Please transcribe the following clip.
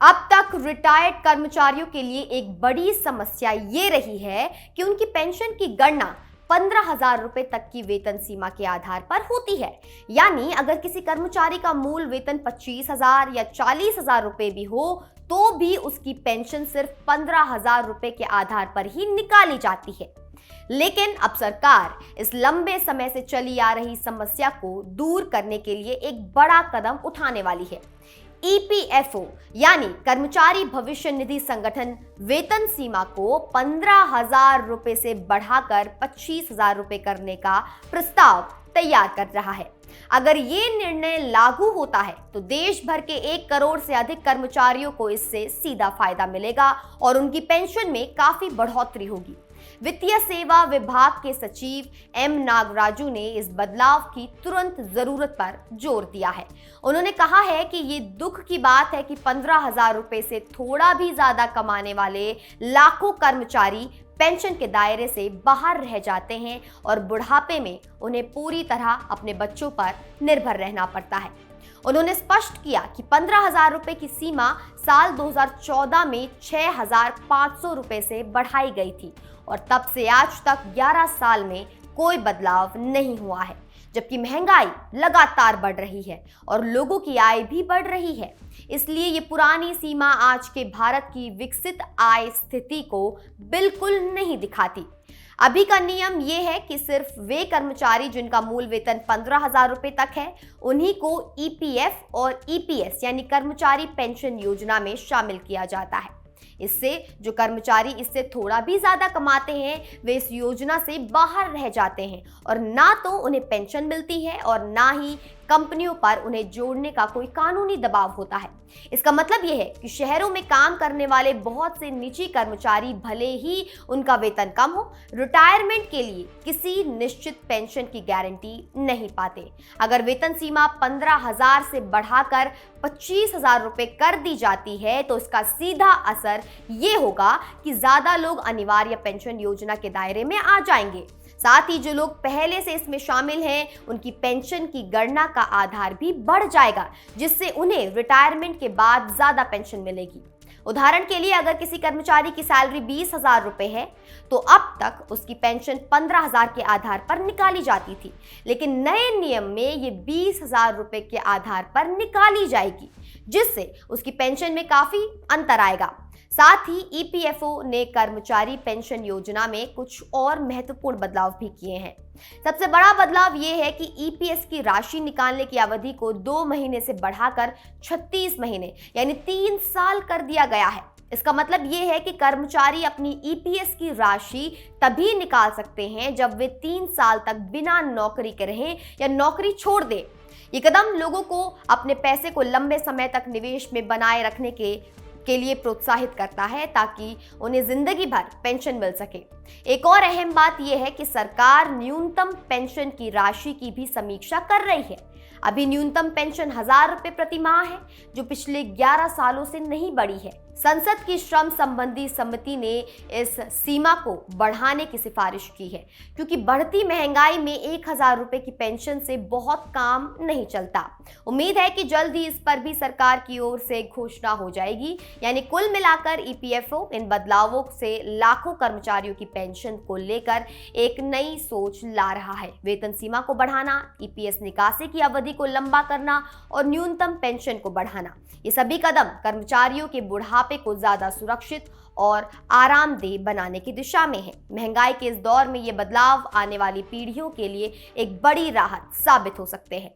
अब तक रिटायर्ड कर्मचारियों के लिए एक बड़ी समस्या ये रही है कि उनकी पेंशन की गणना 15,000 रुपए तक की वेतन सीमा के आधार पर होती है। यानी अगर किसी कर्मचारी का मूल वेतन 25,000 या 40,000 रुपए भी हो तो भी उसकी पेंशन सिर्फ 15,000 रुपए के आधार पर ही निकाली जाती है। लेकिन अब सरकार इस लंबे समय से चली आ रही समस्या को दूर करने के लिए एक बड़ा कदम उठाने वाली है। ईपीएफओ यानी कर्मचारी भविष्य निधि संगठन वेतन सीमा को 15,000 रुपए से बढ़ाकर 25,000 रुपए करने का प्रस्ताव तैयार कर रहा है। अगर ये निर्णय लागू होता है तो देश भर के 1 करोड़ से अधिक कर्मचारियों को इससे सीधा फायदा मिलेगा और उनकी पेंशन में काफी बढ़ोतरी होगी। वित्तीय सेवा विभाग के सचिव एम नागराजू ने इस बदलाव की तुरंत जरूरत पर जोर दिया है। उन्होंने कहा है कि ये दुख की बात है कि 15,000 रुपए से थोड़ा भी ज्यादा कमाने वाले लाखों कर्मचारी पेंशन के दायरे से बाहर रह जाते हैं और बुढ़ापे में उन्हें पूरी तरह अपने बच्चों पर निर्भर रहना पड़ता है। उन्होंने स्पष्ट किया कि 15,000 रुपए की सीमा साल 2014 में 6,500 रुपए से बढ़ाई गई थी और तब से आज तक 11 साल में कोई बदलाव नहीं हुआ है, जबकि महंगाई लगातार बढ़ रही है और लोगों की आय भी बढ़ रही है। इसलिए ये पुरानी सीमा आज के भारत की विकसित आय स्थिति को बिल्कुल नहीं दिखाती। अभी का नियम ये है कि सिर्फ वे कर्मचारी जिनका मूल वेतन 15,000 रुपए तक है उन्हीं को ईपीएफ और ईपीएस यानी कर्मचारी पेंशन योजना में शामिल किया जाता है। इससे जो कर्मचारी इससे थोड़ा भी ज्यादा कमाते हैं वे इस योजना से बाहर रह जाते हैं और ना तो उन्हें पेंशन मिलती है और ना ही कंपनियों पर उन्हें जोड़ने का कोई कानूनी दबाव होता है। इसका मतलब यह है कि शहरों में काम करने वाले बहुत से निजी कर्मचारी भले ही उनका वेतन कम हो, रिटायरमेंट के लिए किसी निश्चित पेंशन की गारंटी नहीं पाते। अगर वेतन सीमा 15,000 से बढ़ाकर 25,000 रुपए कर दी जाती है तो इसका सीधा असर ये होगा कि ज्यादा लोग अनिवार्य पेंशन योजना के दायरे में आ जाएंगे। साथ ही जो लोग पहले से इसमें शामिल हैं उनकी पेंशन की गणना का आधार भी बढ़ जाएगा, जिससे उन्हें रिटायरमेंट के बाद ज्यादा पेंशन मिलेगी। उदाहरण के लिए अगर किसी कर्मचारी की सैलरी 20,000 रुपए है तो अब तक उसकी पेंशन 15,000 के आधार पर निकाली जाती थी, लेकिन नए नियम में ये 20,000 रुपए के आधार पर निकाली जाएगी, जिससे उसकी पेंशन में काफी अंतर आएगा। साथ ही ईपीएफओ ने कर्मचारी पेंशन योजना में कुछ और महत्वपूर्ण बदलाव भी किए हैं। सबसे बड़ा बदलाव ये है कि ईपीएस की राशि निकालने की अवधि को 2 महीने से बढ़ाकर 36 महीने यानी 3 साल कर दिया गया है। इसका मतलब ये है कि कर्मचारी अपनी ईपीएस की राशि तभी निकाल सकते हैं जब वे 3 साल तक बिना नौकरी के रहें या नौकरी छोड़ दें। ये कदम लोगों को अपने पैसे को लंबे समय तक निवेश में बनाए रखने के लिए प्रोत्साहित करता है ताकि उन्हें जिंदगी भर पेंशन मिल सके। एक और अहम बात यह है कि सरकार न्यूनतम पेंशन की राशि की भी समीक्षा कर रही है। अभी न्यूनतम पेंशन 1,000 रुपए प्रति माह है, जो पिछले 11 सालों से नहीं बढ़ी है। संसद की श्रम संबंधी समिति ने इस सीमा को बढ़ाने की सिफारिश की है, क्योंकि बढ़ती महंगाई में 1,000 रुपए की पेंशन से बहुत काम नहीं चलता। उम्मीद है कि जल्द ही इस पर भी सरकार की ओर से घोषणा हो जाएगी। यानी कुल मिलाकर ईपीएफओ इन बदलावों से लाखों कर्मचारियों की पेंशन को लेकर एक नई सोच ला रहा है। वेतन सीमा को बढ़ाना, ईपीएस निकासी की अवधि को लंबा करना और न्यूनतम पेंशन को बढ़ाना, ये सभी कदम कर्मचारियों के बुढ़ापे को ज्यादा सुरक्षित और आरामदेह बनाने की दिशा में है। महंगाई के इस दौर में ये बदलाव आने वाली पीढ़ियों के लिए एक बड़ी राहत साबित हो सकते हैं।